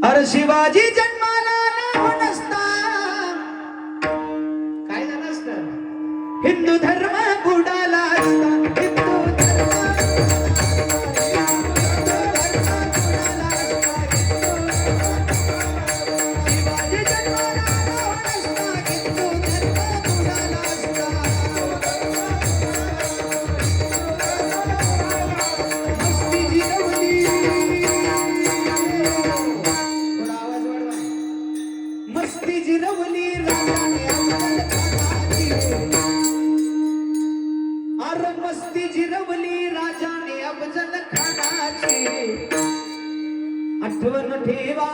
अरे शिवाजी जन्माला आला नसता काय झालं असतं हिंदू धर्म बुडाला असता मस्ती जिरवली राजाने अफजल खानाची अरे मस्ती जिरवली राजाने अफजल खानाची आठवण ठेवा